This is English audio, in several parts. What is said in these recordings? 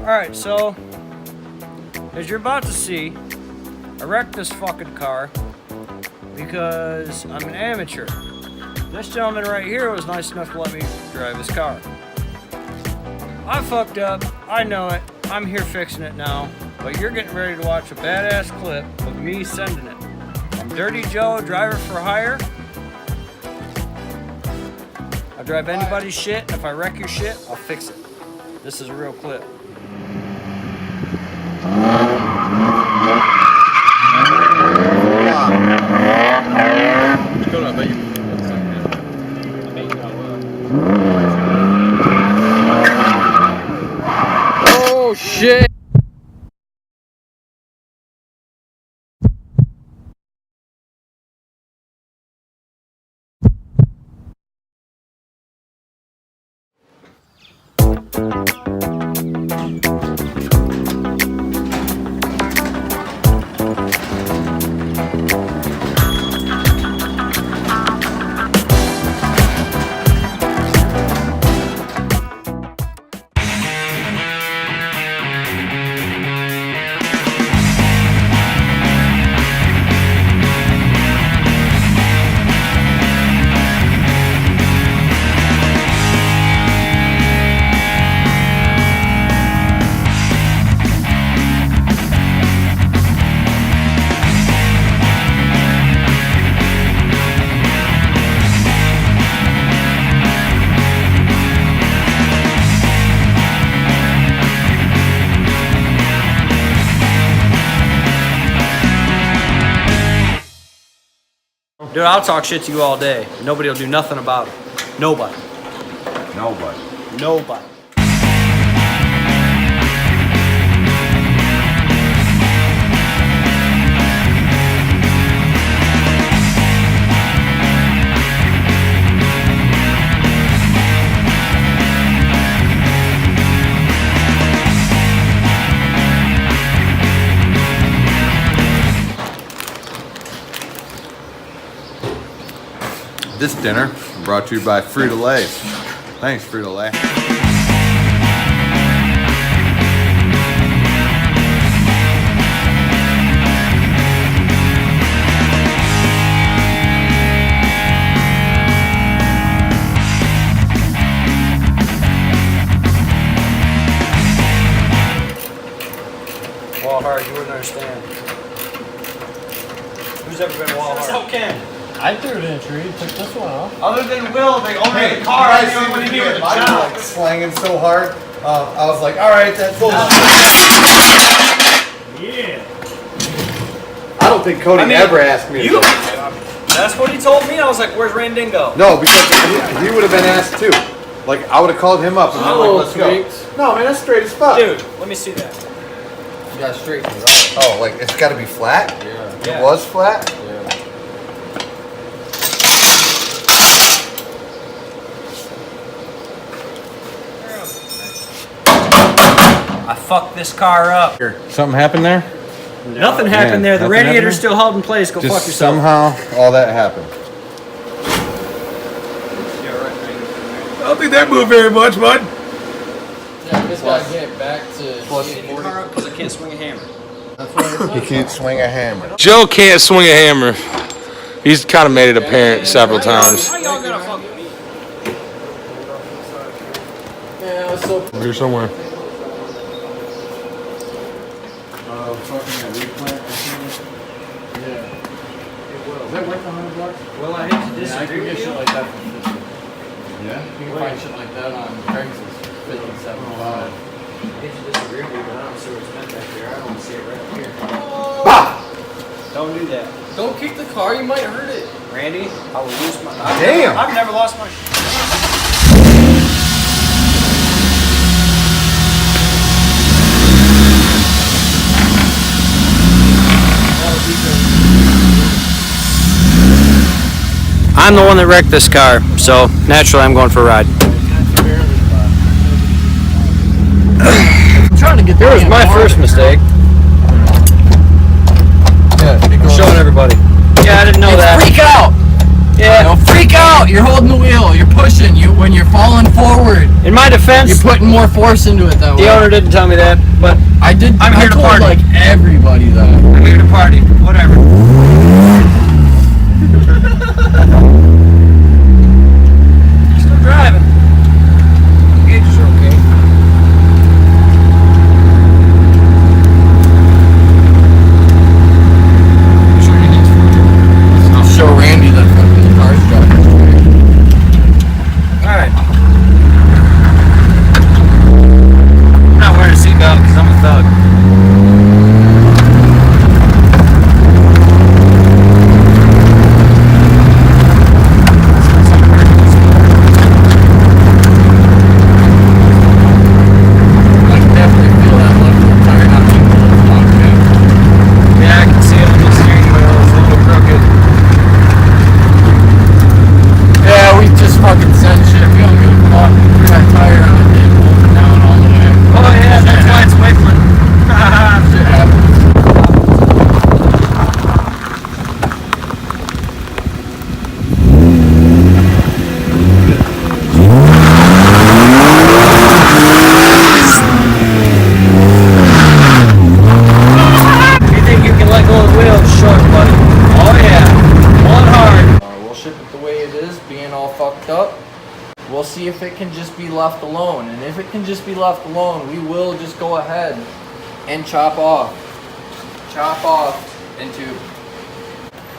Alright, so as you're about to see, I wrecked this fucking car because I'm an amateur. This gentleman right here was nice enough to let me drive his car. I fucked up, I know it, I'm here fixing it now, but you're getting ready to watch a badass clip of me sending it. I'm Dirty Joe, driver for hire. I drive anybody's shit, and if I wreck your shit, I'll fix it. This is a real clip. Oh shit! Dude, I'll talk shit to you all day. Nobody will do nothing about it. Nobody. Nobody. Nobody. This dinner brought to you by Frito-Lay. Thanks, Frito-Lay. Wall hard, you wouldn't understand. Who's ever been wall hard? So Ken. I threw it in a tree, took this one off. Other than Will, they own the car. I didn't know what he did with the job. Like slanging so hard, I was like, all right, that's bullshit. Yeah. I don't think Cody ever asked me. You, that's what he told me. I was like, where's Randingo? No, because he would have been asked too. Like, I would have called him up and been like, let's go. No, man, that's straight as fuck. Dude, let me see that. You got straighten it up. Oh, like, it's got to be flat? Yeah. It was flat? Yeah. I fucked this car up. Something happened there? Nothing happened there. The nothing radiator's happened? still held in place. Go fuck Just yourself. somehow all that happened. I don't think that moved very much, bud. Yeah, we just gotta get back to Because I can't swing a hammer. That's what it He can't swing a hammer. Joe can't swing a hammer. He's kind of made it apparent several times. How y'all gonna fuck with me? Yeah, so Here somewhere. Is that worth $100? Well, I hate to I disagree can get with shit you. like that for 50. Yeah? You can find shit like that on Craigslist for 50, 75. I hate to disagree with you, but I don't see where it's meant back here. I don't see it right here. Bah! Don't do that. Don't kick the car, you might hurt it. Randy, I will lose my... Damn! I've never lost my... I'm the one that wrecked this car, so naturally I'm going for a ride. Trying to get Here was my first mistake. Yeah, I'm showing everybody. Yeah, I didn't know that. Freak out! Yeah. Don't freak out. You're holding the wheel. You're pushing. When you're falling forward, In my defense, you're putting more force into it that way. the owner didn't tell me that, but I did. I'm here I to told party. like everybody that. I'm here to party. Whatever. Still driving. Gauges are okay. I'll show Randy that fucking car's driving. Alright. I'm not wearing a seatbelt because I'm a thug. I can definitely feel that left foot tire not being pulled off, man. Yeah, I can see it on the steering wheel. It's a little crooked. Yeah, we just fucking send shit. We don't give a fuck. We got tire on it, dude. Moving down all the way. Oh yeah, that's why it's wiggling. Shit happens. You think you can let go of the wheel? Short, buddy. Oh yeah. One hard. We'll ship it the way it is, being all fucked up. We'll see if it can just be left alone. And if it can just be left alone, we will just go ahead and chop off. Chop off into.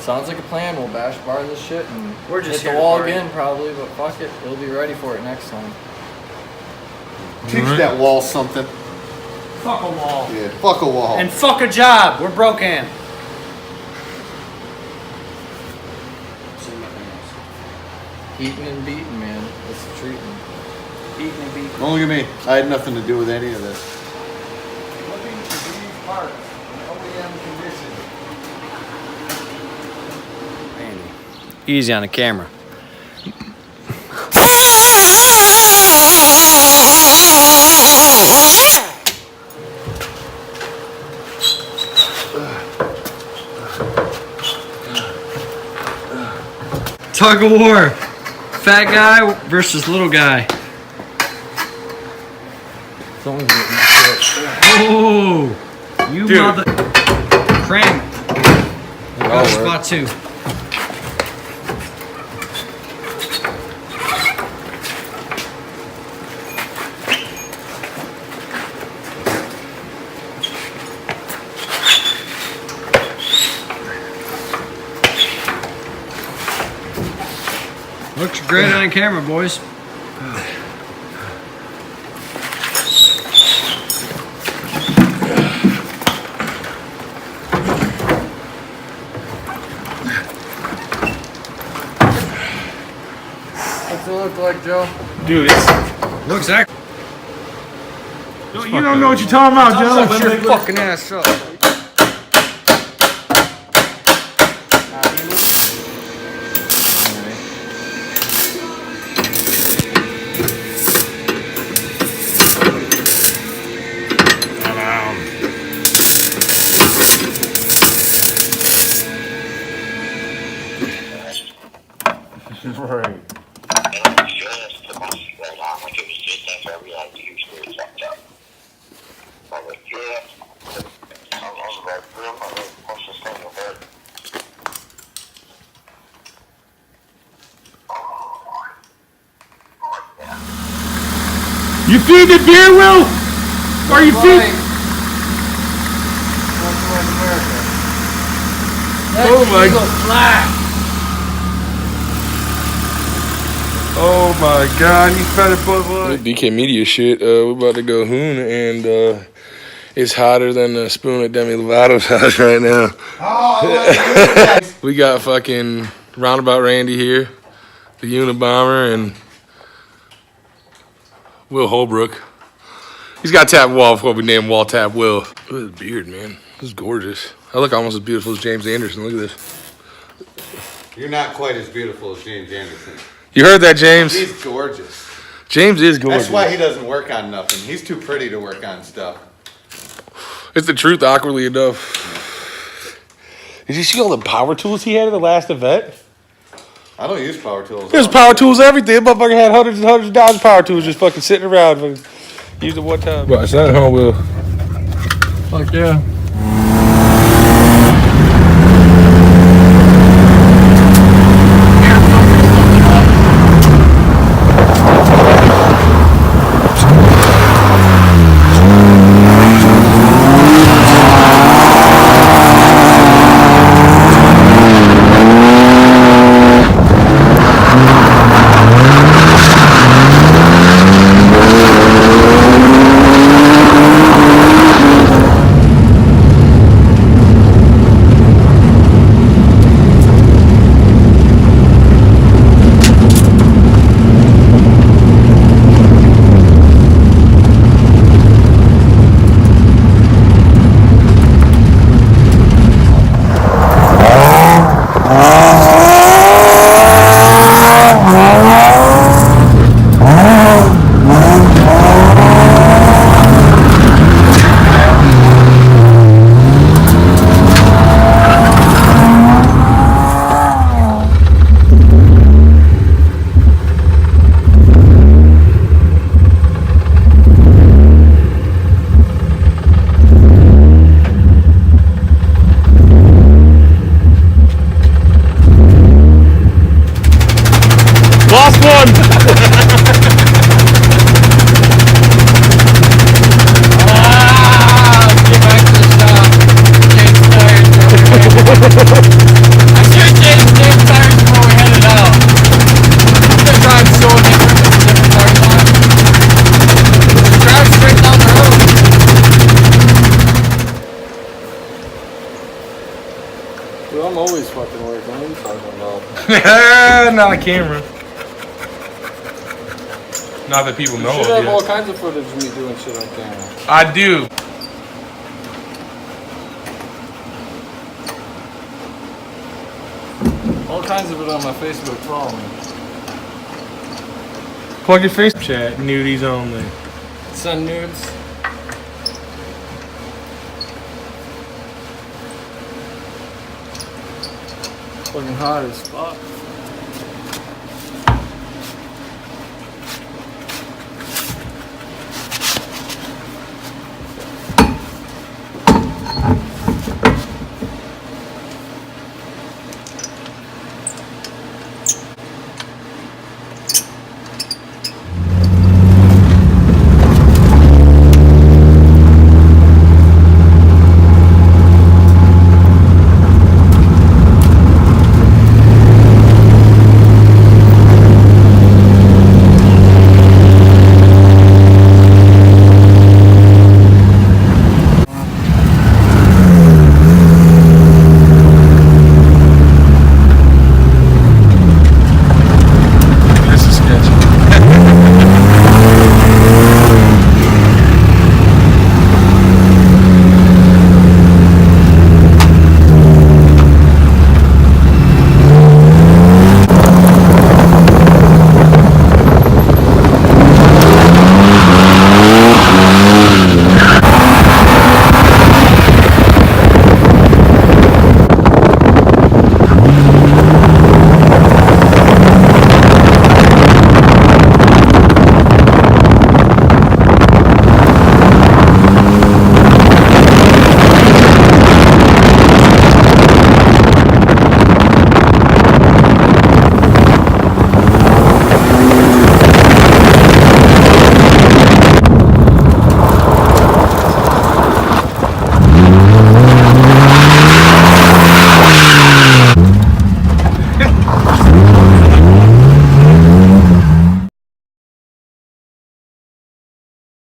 Sounds like a plan. We'll bash bar this shit and We're just hit here the to wall party. again probably, but fuck it. We'll be ready for it next time. Teach that wall something. Fuck a wall. Yeah, fuck a wall. And fuck a job. We're broke in. Eating and beating, man. That's the treatment. Eating and beating. Don't look at me. I had nothing to do with any of this. Looking for these parts in OEM condition. Easy on the camera. Tug of war. Fat guy versus little guy. Someone's getting shit. Oh, you Dude. mother. Crank. Got a spot too. Looks great on camera, boys. What's it look like, Joe? Dude, it's. Looks accurate. You don't know what you're talking about, Joe. Shut your fucking ass up. Right. You feed the beer, Will? Or you feed? Oh my! Oh my God! You better put one. DK Media shit. We're about to go hoon, and it's hotter than a spoon at Demi Lovato's house right now. We got fucking Roundabout Randy here, the Unabomber, and Will Holbrook. He's got Tap Wall for what we named Wall Tap Will. Look at his beard, man. This is gorgeous. I look almost as beautiful as James Anderson. Look at this. You're not quite as beautiful as James Anderson. You heard that, James? He's gorgeous. James is gorgeous. That's why he doesn't work on nothing. He's too pretty to work on stuff. It's the truth, awkwardly enough. Did you see all the power tools he had at the last event? I don't use power tools. There's power tools, everything. That motherfucker had hundreds and hundreds of dollars of power tools just fucking sitting around. Used it one time. But it's not home wheel. Fuck yeah. Lost one! Get back to the shop. Change tires I should change tires before we headed out. I'm gonna drive so different with different tires on. Just drive straight down the road. Dude, I'm always fucking working. What are you talking about? Not a camera. Not that people know You should of have yet. all kinds of footage of me doing shit on camera. I do. All kinds of it on my Facebook. Follow me. Plug your face chat, nudies only. Send nudes. Fucking hot as fuck.